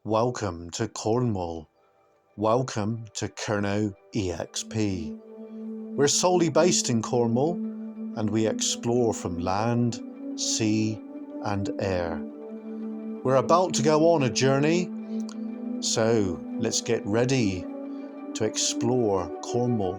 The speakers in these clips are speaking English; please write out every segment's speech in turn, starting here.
Welcome to Cornwall. Welcome to Kernow EXP. We're solely based in Cornwall and we explore from land, sea and air. We're about to go on a journey, so let's get ready to explore Cornwall.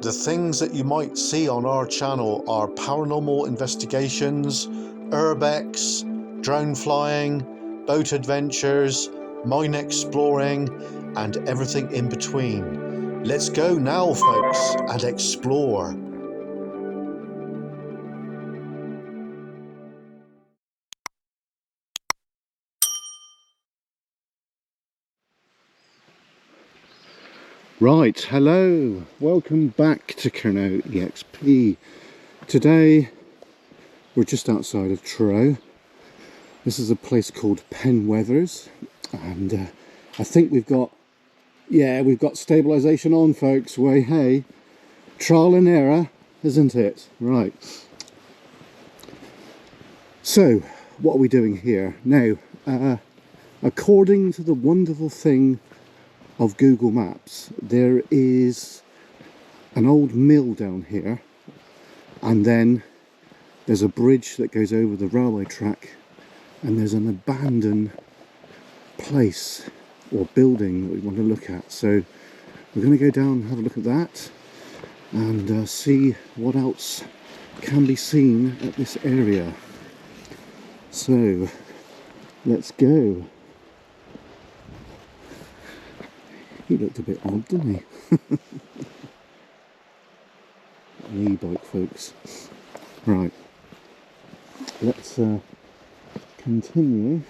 The things that you might see on our channel are paranormal investigations, urbex, drone flying, boat adventures, mine exploring, and everything in between. Let's go now, folks, and explore. Right, hello, welcome back to Kernow EXP. Today we're just outside of Truro. This is a place called Penwethers, and I think we've got stabilisation on, folks. Way hey, trial and error, isn't it? Right. So, what are we doing here now? According to the wonderful thing of Google Maps, there is an old mill down here, and then there's a bridge that goes over the railway track, and there's an abandoned place or building that we want to look at. So we're going to go down and have a look at that and see what else can be seen at this area. So let's go. He looked a bit odd, didn't he? An e-bike, folks. Right, let's continue.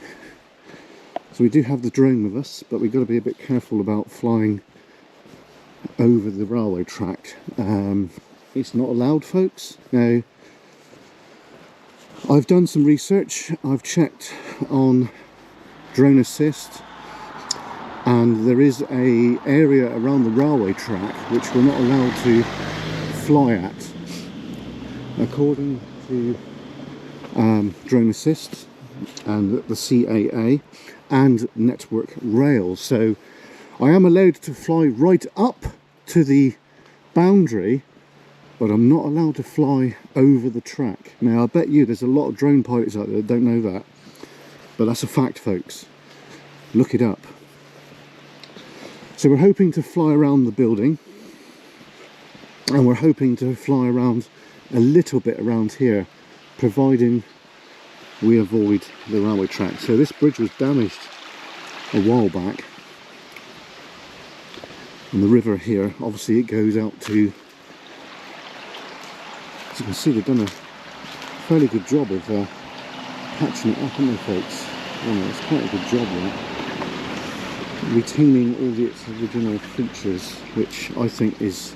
So we do have the drone with us, but we've got to be a bit careful about flying over the railway track. It's not allowed, folks. Now, I've done some research. I've checked on Drone Assist, and there is a area around the railway track which we're not allowed to fly at, according to Drone Assist and the CAA and Network Rail. So I am allowed to fly right up to the boundary, but I'm not allowed to fly over the track. Now, I bet you there's a lot of drone pilots out there that don't know that, but that's a fact, folks. Look it up. So we're hoping to fly around the building, and we're hoping to fly around a little bit around here, providing we avoid the railway track. So this bridge was damaged a while back, and the river here, obviously it goes out to, as you can see, they've done a fairly good job of patching it up, haven't they, folks? It's quite a good job there, retaining all its original features, which I think is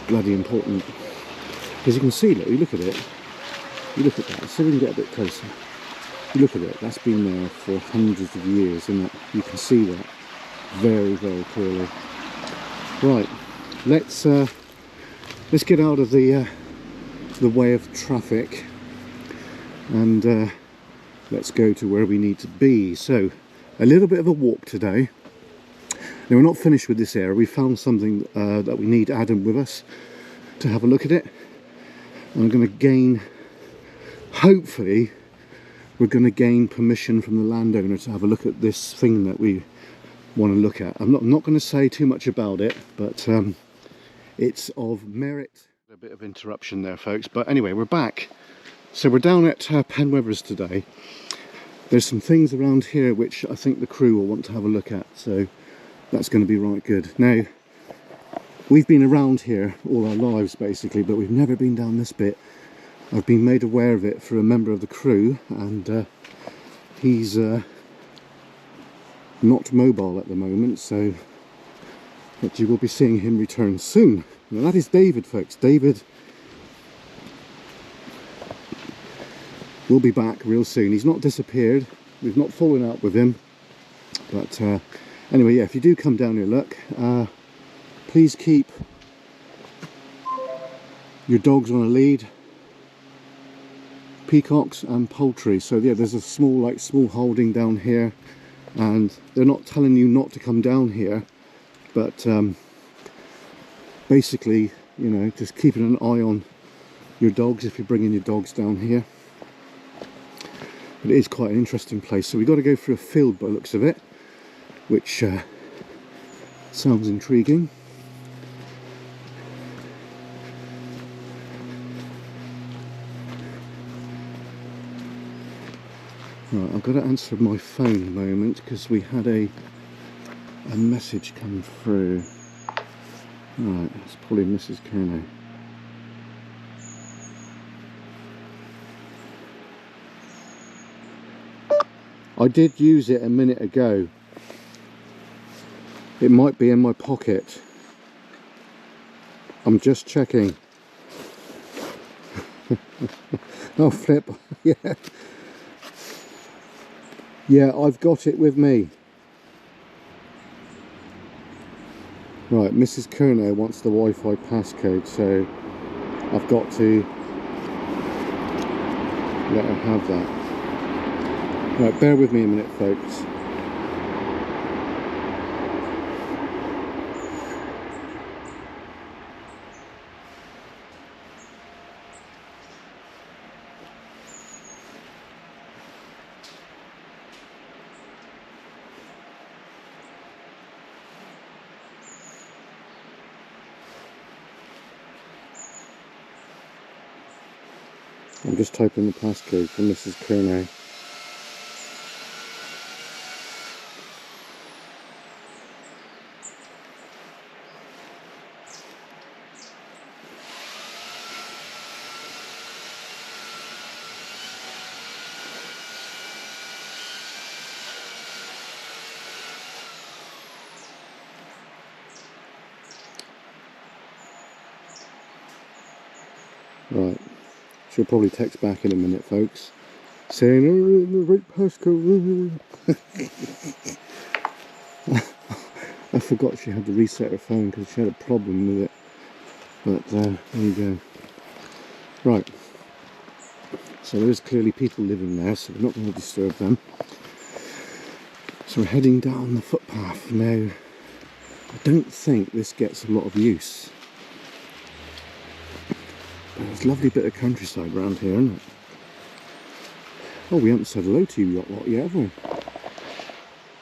bloody important. Because you can see, look at it. You look at that, so we can get a bit closer. You look at it, that's been there for hundreds of years, isn't it? You can see that very, very clearly. Right, let's get out of the way of traffic, and let's go to where we need to be. So, a little bit of a walk today. Now, we're not finished with this area. We found something that we need Adam with us to have a look at it. And I'm going to gain, hopefully, we're going to gain permission from the landowner to have a look at this thing that we want to look at. I'm not going to say too much about it, but it's of merit. A bit of interruption there, folks, but anyway, we're back. So we're down at Penwethers today. There's some things around here which I think the crew will want to have a look at, so that's going to be right good. Now, we've been around here all our lives basically, but we've never been down this bit. I've been made aware of it for a member of the crew, and he's not mobile at the moment, so but you will be seeing him return soon. Now, that is David, folks. David will be back real soon. He's not disappeared. We've not fallen out with him, but anyway, yeah, if you do come down here, look, please keep your dogs on a lead. peacocks and poultry. So yeah, there's a small holding down here, and they're not telling you not to come down here, but basically, you know, just keeping an eye on your dogs if you're bringing your dogs down here. But it is quite an interesting place. So we've got to go through a field by the looks of it, which sounds intriguing. Right, I've got to answer my phone a moment because we had a message come through. Right, it's probably Mrs. Kerno. I did use it a minute ago. It might be in my pocket. I'm just checking. Oh, flip. Yeah. Yeah, I've got it with me. Right, Mrs. Kerno wants the Wi-Fi passcode, so I've got to let her have that. Right, bear with me a minute, folks. I'm just typing the passcode for Mrs. Kerno. Right, she'll probably text back in a minute, folks, saying, oh, the right passcode. I forgot she had to reset her phone because she had a problem with it. But there you go. Right, so there's clearly people living there, so we're not going to disturb them. So we're heading down the footpath now. I don't think this gets a lot of use. But there's a lovely bit of countryside around here, isn't it? Oh, we haven't said hello to you lot yet, have we?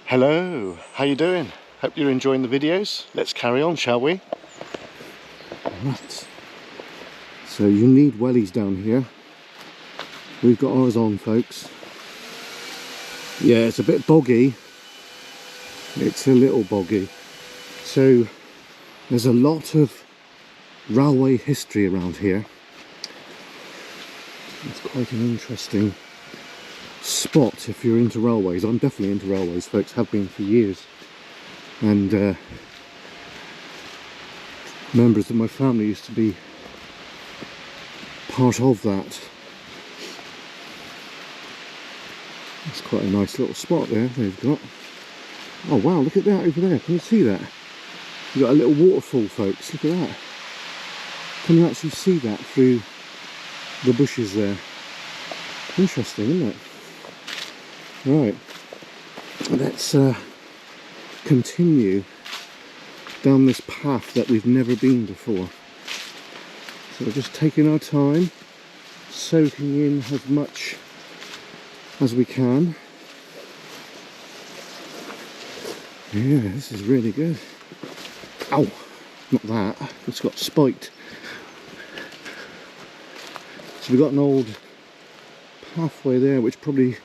Hello, how you doing? Hope you're enjoying the videos. Let's carry on, shall we? Right. So you need wellies down here. We've got ours on, folks. Yeah, it's a bit boggy. It's a little boggy. So there's a lot of railway history around here. It's quite an interesting spot if you're into railways. I'm definitely into railways, folks, have been for years. And members of my family used to be part of that. It's quite a nice little spot there they've got. Oh wow, look at that over there, can you see that? You've got a little waterfall, folks, look at that. Can you actually see that through the bushes there? Interesting, isn't it? Right, let's continue down this path that we've never been before. So we're just taking our time, soaking in as much as we can. Yeah, this is really good. Ow, not that, it's got spiked. So we've got an old pathway there which probably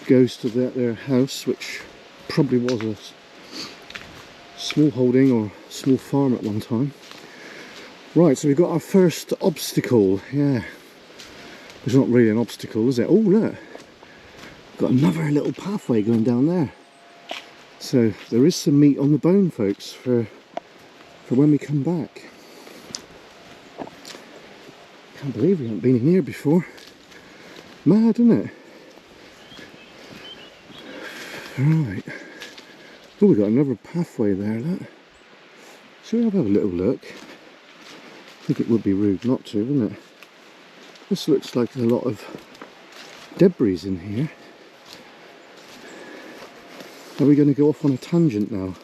goes to their house, which probably was a small holding or small farm at one time. Right, so we've got our first obstacle. Yeah, it's not really an obstacle, is it? Oh look, got another little pathway going down there. So there is some meat on the bone, folks, for when we come back. Can't believe we haven't been in here before. Mad, isn't it? Right. Oh, we've got another pathway there, look. Should we have a little look? I think it would be rude not to, wouldn't it? This looks like a lot of debris in here. Are we going to go off on a tangent now?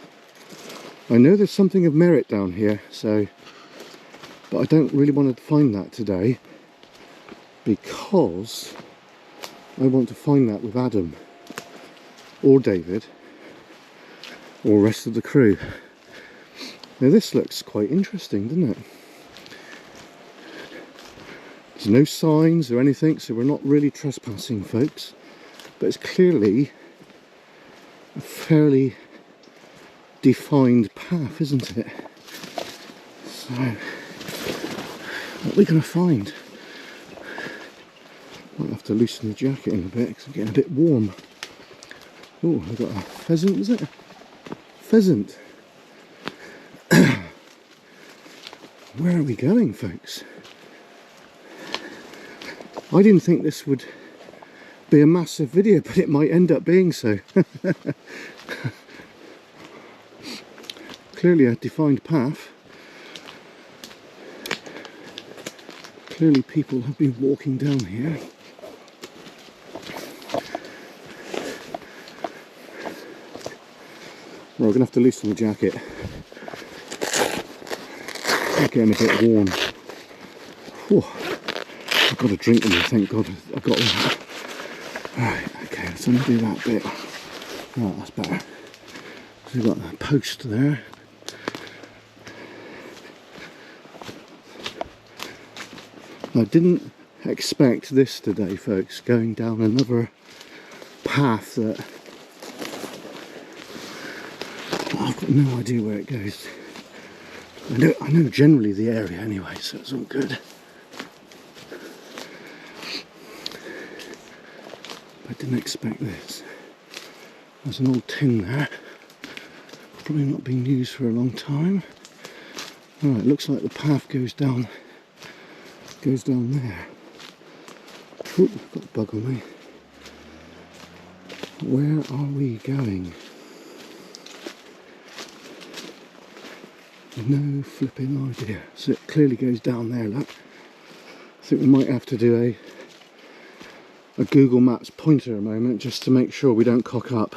I know there's something of merit down here, but I don't really want to find that today, because I want to find that with Adam or David or the rest of the crew. Now this looks quite interesting, doesn't it? There's no signs or anything, so we're not really trespassing, folks, but it's clearly a fairly defined path, isn't it? So what are we going to find? Might have to loosen the jacket in a bit because I'm getting a bit warm. Oh, I've got a pheasant, is it? Pheasant. Where are we going, folks? I didn't think this would be a massive video, but it might end up being so. Clearly a defined path. Clearly people have been walking down here. Well, we're going to have to loosen the jacket. It's getting a bit warm. Whew. I've got a drink in me, thank God I've got one. Right, okay, let's undo that bit. Right, that's better. So we've got a post there. I didn't expect this today, folks, going down another path that I've got no idea where it goes. I know generally the area anyway, so it's all good. I didn't expect this. There's an old tin there, probably not been used for a long time. Alright, looks like the path goes down there. Ooh, I've got a bug on me. Where are we going? No flipping idea. So it clearly goes down there, look. I think we might have to do a Google Maps pointer a moment just to make sure we don't cock up.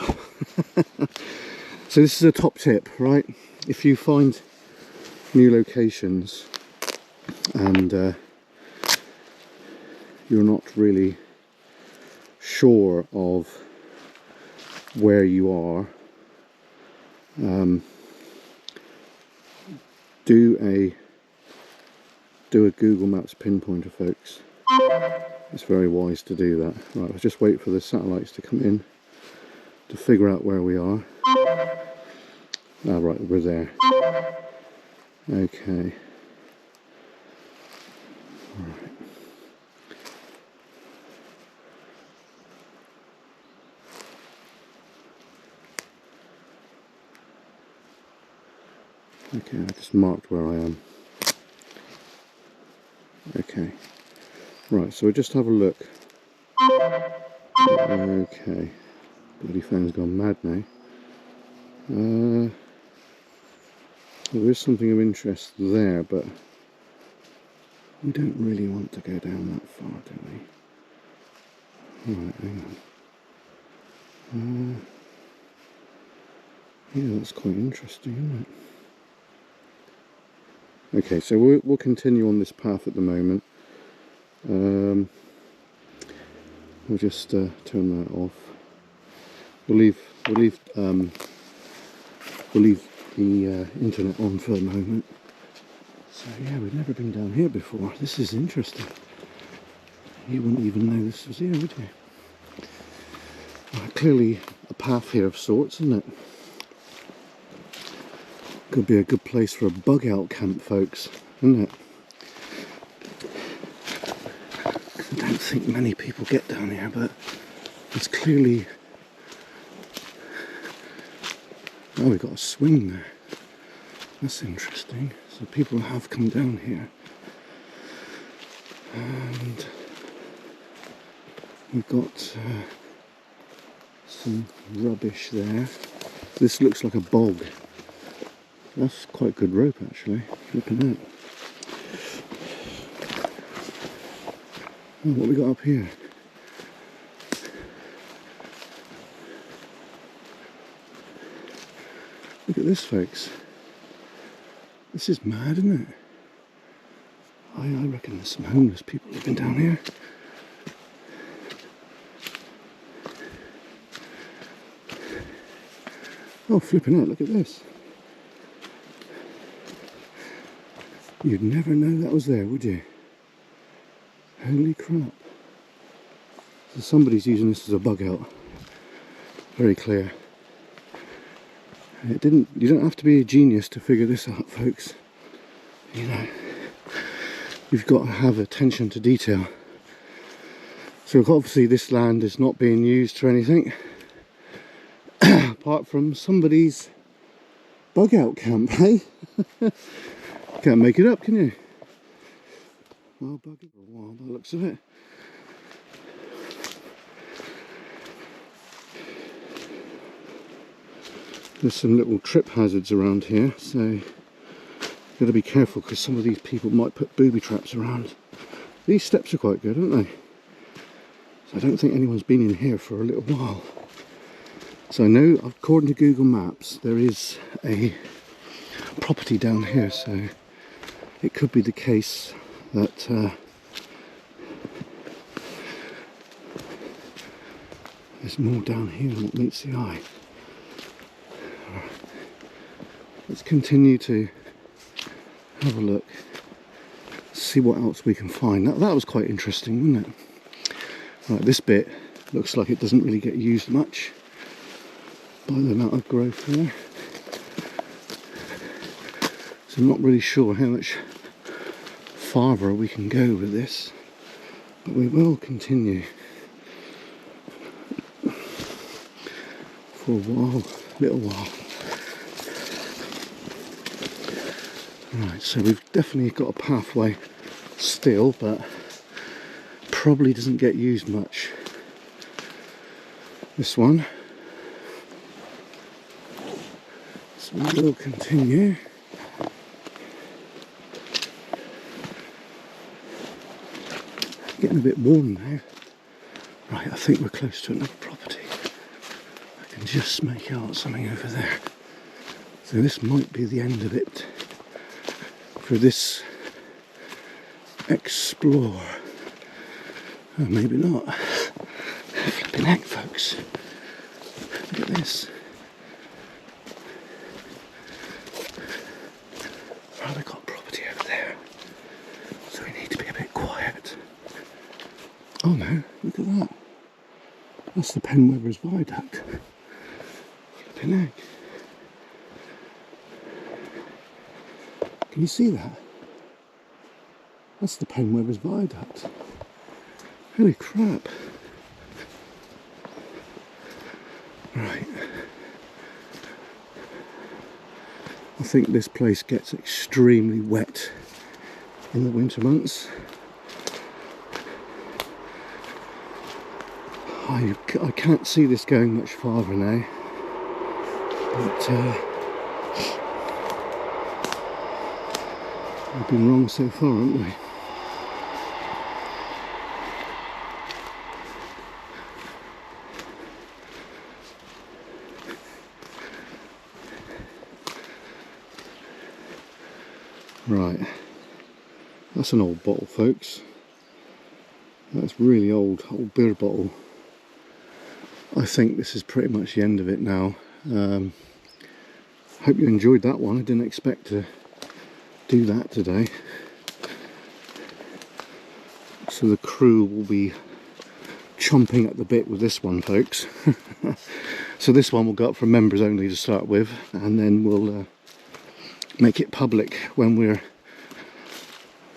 So this is a top tip, right? If you find new locations and you're not really sure of where you are, do a Google Maps pinpointer, folks. It's very wise to do that. Right, let's just wait for the satellites to come in to figure out where we are. Ah, right, we're there. Okay. Right. Okay, I just marked where I am. Okay. Right, so we'll just have a look. Okay. Bloody phone's gone mad now. There is something of interest there, but we don't really want to go down that far, do we? Right, hang on. Yeah, that's quite interesting, isn't it? Okay, so we'll continue on this path at the moment. We'll just turn that off. We'll leave the internet on for a moment. So yeah, we've never been down here before. This is interesting. You wouldn't even know this was here, would you? Well, clearly a path here of sorts, isn't it? Could be a good place for a bug out camp, folks, isn't it? I don't think many people get down here, but it's clearly... Oh, we've got a swing there. That's interesting. So people have come down here. And we've got some rubbish there. This looks like a bog. That's quite good rope, actually. Look at that. Oh, what we got up here? Look at this, folks. This is mad, isn't it? I reckon there's some homeless people living down here. Oh, flipping out, look at this. You'd never know that was there, would you? Holy crap. So somebody's using this as a bug out. Very clear. You don't have to be a genius to figure this out, folks. You know, you've got to have attention to detail. So obviously this land is not being used for anything apart from somebody's bug out camp, eh? Can't make it up, can you? Well, bug it for a while by the looks of it. There's some little trip hazards around here, so you've got to be careful because some of these people might put booby traps around. These steps are quite good, aren't they? So I don't think anyone's been in here for a little while. So I know, according to Google Maps, there is a property down here, so it could be the case that there's more down here than what meets the eye. Let's continue to have a look, see what else we can find. That was quite interesting, wasn't it? Right, this bit looks like it doesn't really get used much by the amount of growth there. So I'm not really sure how much farther we can go with this, but we will continue for a while, little while. Right, so we've definitely got a pathway still, but probably doesn't get used much. This one. So we will continue. Getting a bit warm now. Right, I think we're close to another property. I can just make out something over there. So this might be the end of it for this explore. Oh, maybe not. Flipping heck, folks. Look at this. Oh, they've got property over there. So we need to be a bit quiet. Oh no, look at that. That's the Penwethers Viaduct. Flipping heck. Can you see that? That's the Penwethers Viaduct. Holy crap. Right. I think this place gets extremely wet in the winter months. I can't see this going much farther now. But we've been wrong so far, haven't we? Right, that's an old bottle, folks. That's really old beer bottle. I think this is pretty much the end of it now. Hope you enjoyed that one. I didn't expect to do that today. So the crew will be chomping at the bit with this one, folks. So this one will go up for members only to start with, and then we'll make it public when we're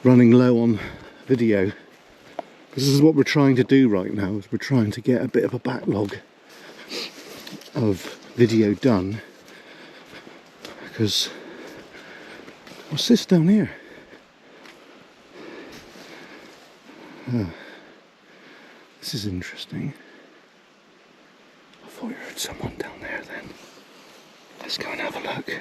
running low on video. This is what we're trying to do right now, is we're trying to get a bit of a backlog of video done. Because, what's this down here? This is interesting. I thought you heard someone down there then. Let's go and have a look.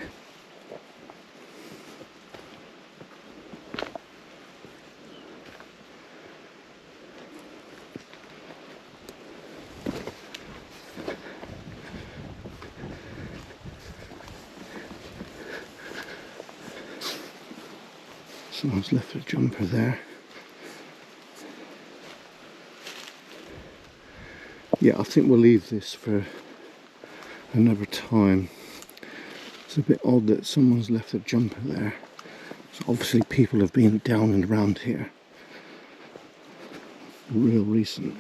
Someone's left a jumper there. Yeah, I think we'll leave this for another time. It's a bit odd that someone's left a jumper there. So obviously people have been down and around here. Real recent.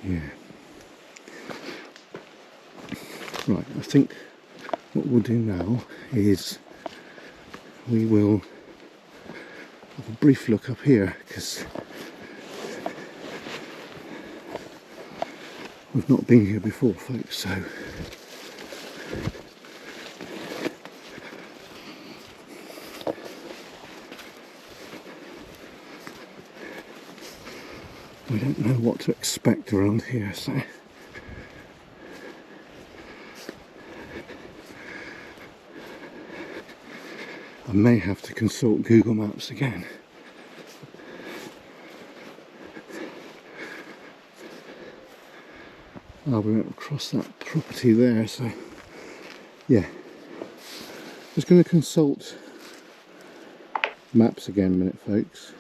Yeah. Right, I think what we'll do now is we will have a brief look up here, because we've not been here before, folks, so we don't know what to expect around here, so I may have to consult Google Maps again. Oh, we went across that property there, so yeah. Just going to consult maps again a minute, folks.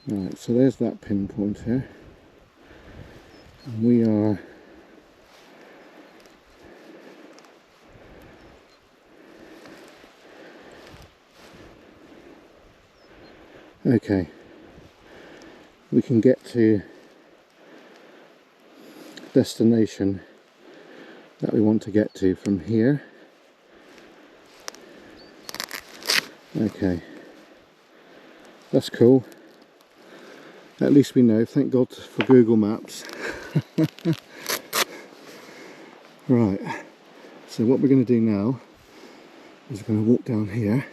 Right, so there's that pinpoint here. And we are okay. We can get to destination that we want to get to from here. Okay, that's cool. At least we know, thank God for Google Maps. Right, so what we're going to do now is we're going to walk down here.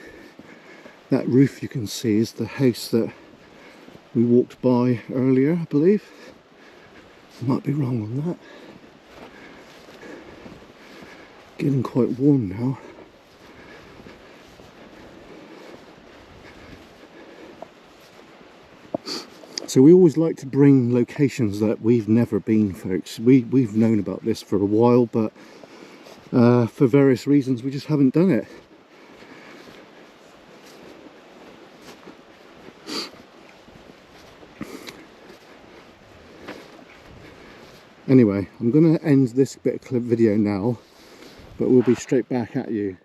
That roof you can see is the house that we walked by earlier, I believe. I might be wrong on that. Getting quite warm now. So we always like to bring locations that we've never been, folks. We've known about this for a while, but for various reasons we just haven't done it. Anyway, I'm going to end this bit of clip video now, but we'll be straight back at you.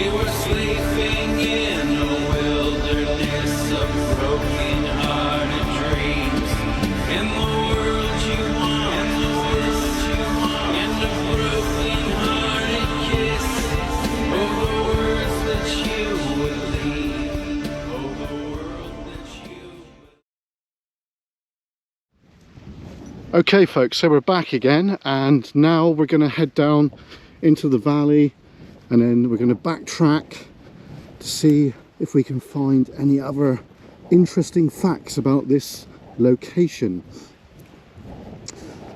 We were sleeping in a wilderness of broken-hearted dreams. In the world you want, and a broken-hearted kiss. Oh, the words that you would leave. Oh, the world that you. Okay folks, so we're back again, and now we're going to head down into the valley, and then we're going to backtrack to see if we can find any other interesting facts about this location.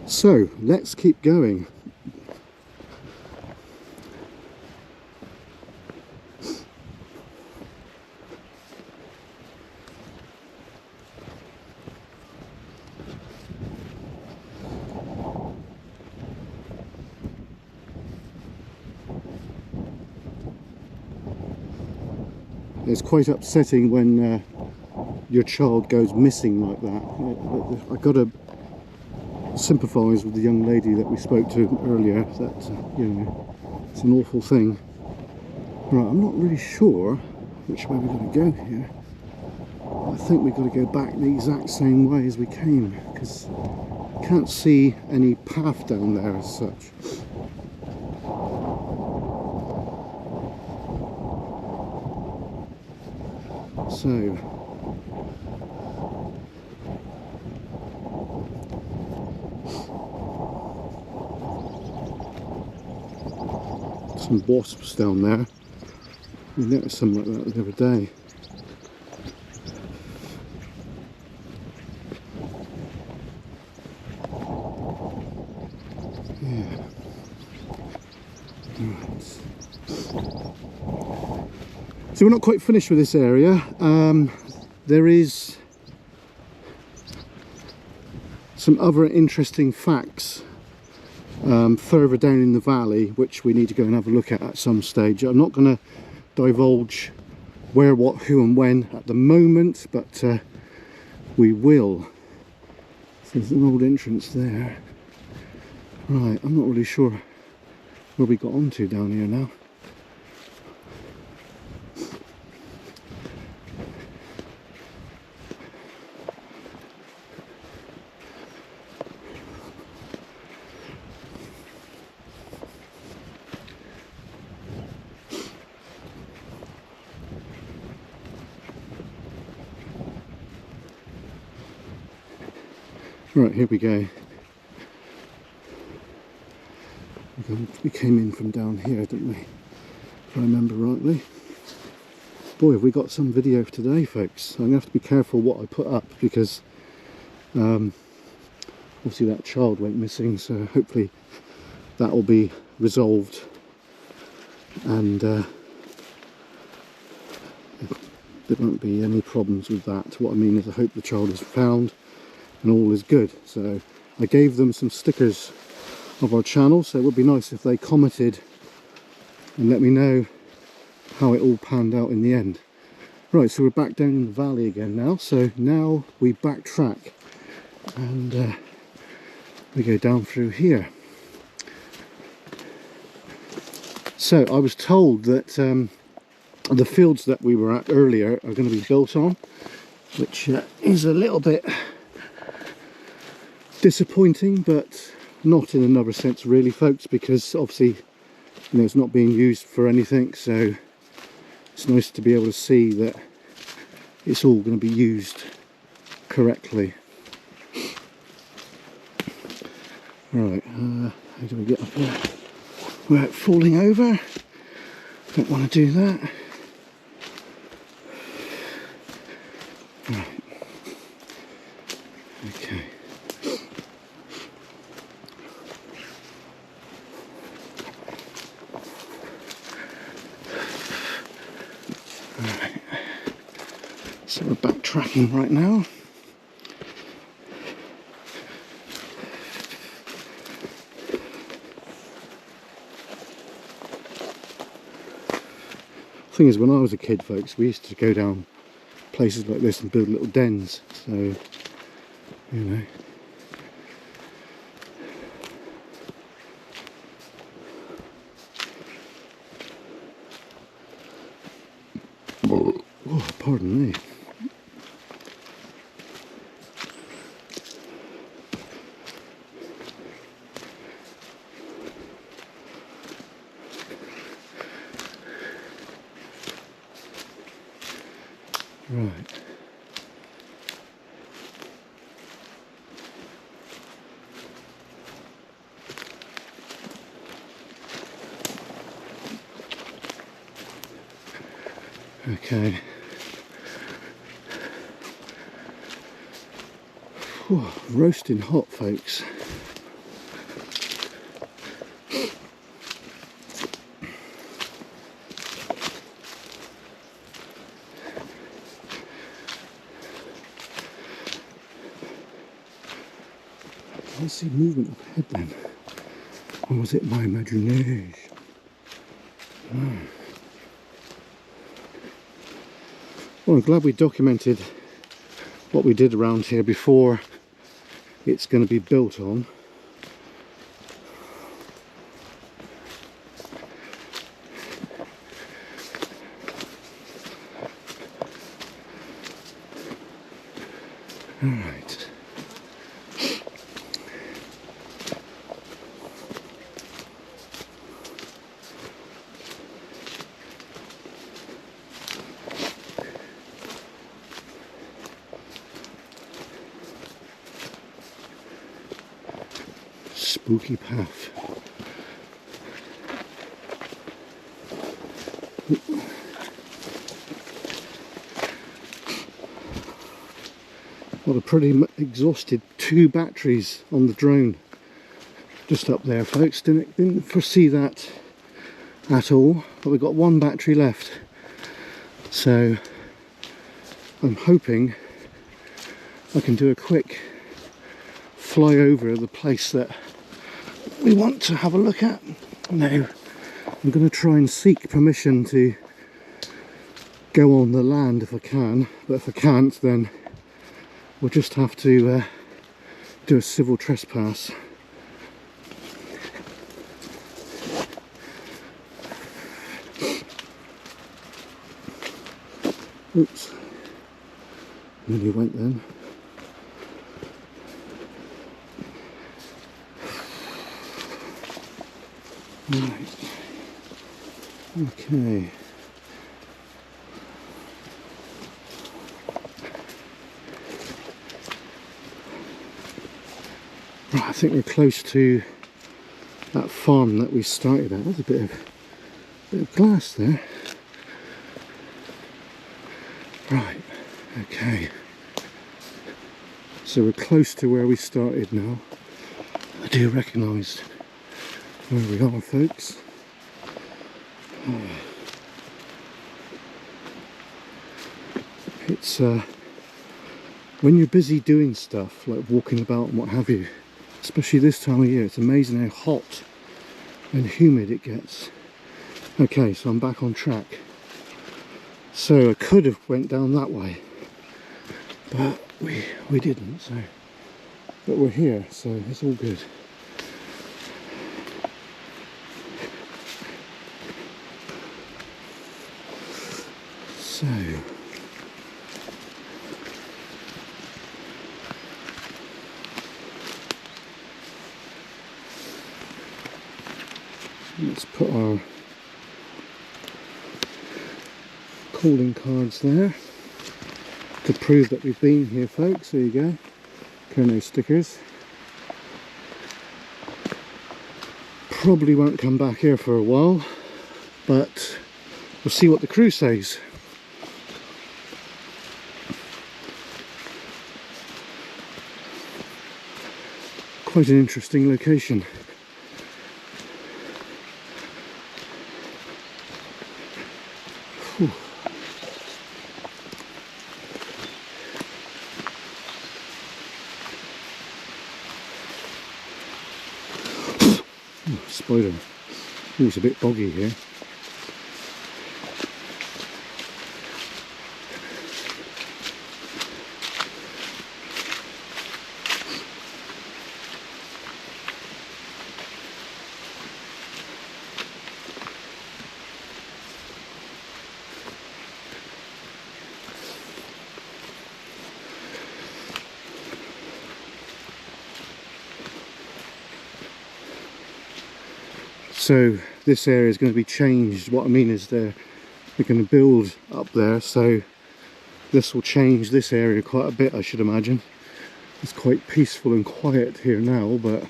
So let's keep going. It's quite upsetting when your child goes missing like that. I've got to sympathise with the young lady that we spoke to earlier, that you know, it's an awful thing. Right, I'm not really sure which way we're going to go here. I think we've got to go back the exact same way as we came, because I can't see any path down there as such. So some wasps down there. We noticed some like that the other day. Yeah. Right. So we're not quite finished with this area. There is some other interesting facts further down in the valley, which we need to go and have a look at some stage. I'm not going to divulge where, what, who and when at the moment, but we will. So there's an old entrance there. Right, I'm not really sure where we got onto down here now. Right, here we go. We came in from down here, didn't we? If I remember rightly. Boy, have we got some video today, folks. I'm going to have to be careful what I put up, because obviously that child went missing, so hopefully that will be resolved, and there won't be any problems with that. What I mean is, I hope the child is found and all is good. So I gave them some stickers of our channel, so it would be nice if they commented and let me know how it all panned out in the end. Right, so we're back down in the valley again now, so now we backtrack and we go down through here. So I was told that the fields that we were at earlier are going to be built on, which is a little bit disappointing, but not in another sense really, folks, because obviously, you know, it's not being used for anything, so it's nice to be able to see that it's all going to be used correctly. Right, how do we get up here without falling over? Don't want to do that. Right. Okay. Right. So we're backtracking right now. Thing is, when I was a kid, folks, we used to go down places like this and build little dens, so you know. Oh, pardon me. Right. Okay. Whew, roasting hot, folks. I see movement up ahead then. Or was it my imagination? Oh. Well, I'm glad we documented what we did around here before it's going to be built on. All right. Spooky path. Well, a pretty exhausted 2 batteries on the drone just up there, folks. Didn't foresee that at all, but we've got 1 battery left, so I'm hoping I can do a quick fly over the place that we want to have a look at. Now I'm going to try and seek permission to go on the land if I can, but if I can't, then we'll just have to do a civil trespass. Oops, nearly went then. Right, okay. Right, I think we're close to that farm that we started at. There's a bit of glass there. Right, okay. So we're close to where we started now. I do recognise where we are, folks. It's when you're busy doing stuff like walking about and what have you, especially this time of year, it's amazing how hot and humid it gets. Okay, so I'm back on track. So I could have went down that way, but we didn't. So, but we're here, so it's all good. So let's put our calling cards there to prove that we've been here, folks. There you go. Kerno stickers. Probably won't come back here for a while, but we'll see what the crew says. Quite an interesting location. Whew. Oh, spider. Oh, it's a bit boggy here. So this area is going to be changed. What I mean is they're going to build up there, so this will change this area quite a bit, I should imagine. It's quite peaceful and quiet here now, but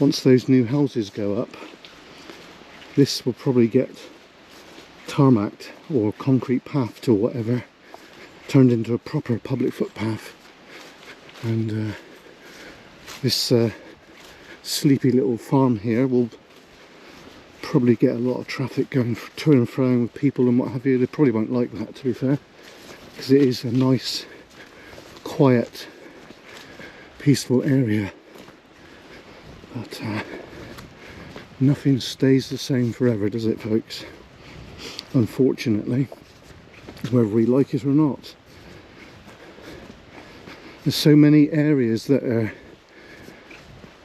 once those new houses go up, this will probably get tarmacked or concrete pathed or whatever, turned into a proper public footpath. And this sleepy little farm here will probably get a lot of traffic going to and fro with people and what have you. They probably won't like that, to be fair, because it is a nice, quiet, peaceful area. But nothing stays the same forever, does it, folks? Unfortunately, whether we like it or not. There's so many areas that are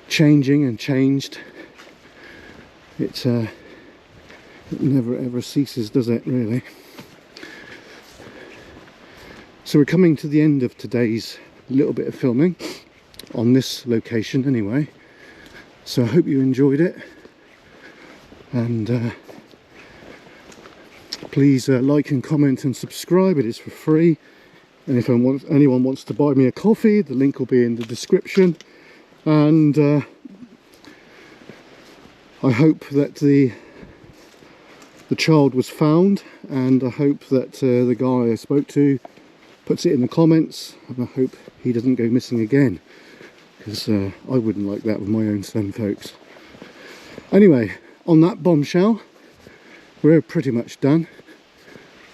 changing and changed. It never ever ceases, does it, really? So we're coming to the end of today's little bit of filming on this location anyway. So I hope you enjoyed it, and please like and comment and subscribe. It is for free, and if anyone wants to buy me a coffee, the link will be in the description. And I hope that the child was found, and I hope that the guy I spoke to puts it in the comments, and I hope he doesn't go missing again, because I wouldn't like that with my own son, folks. Anyway, on that bombshell, we're pretty much done.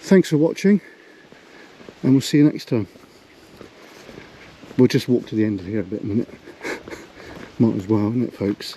Thanks for watching, and we'll see you next time. We'll just walk to the end of here a minute. Might as well, isn't it, folks?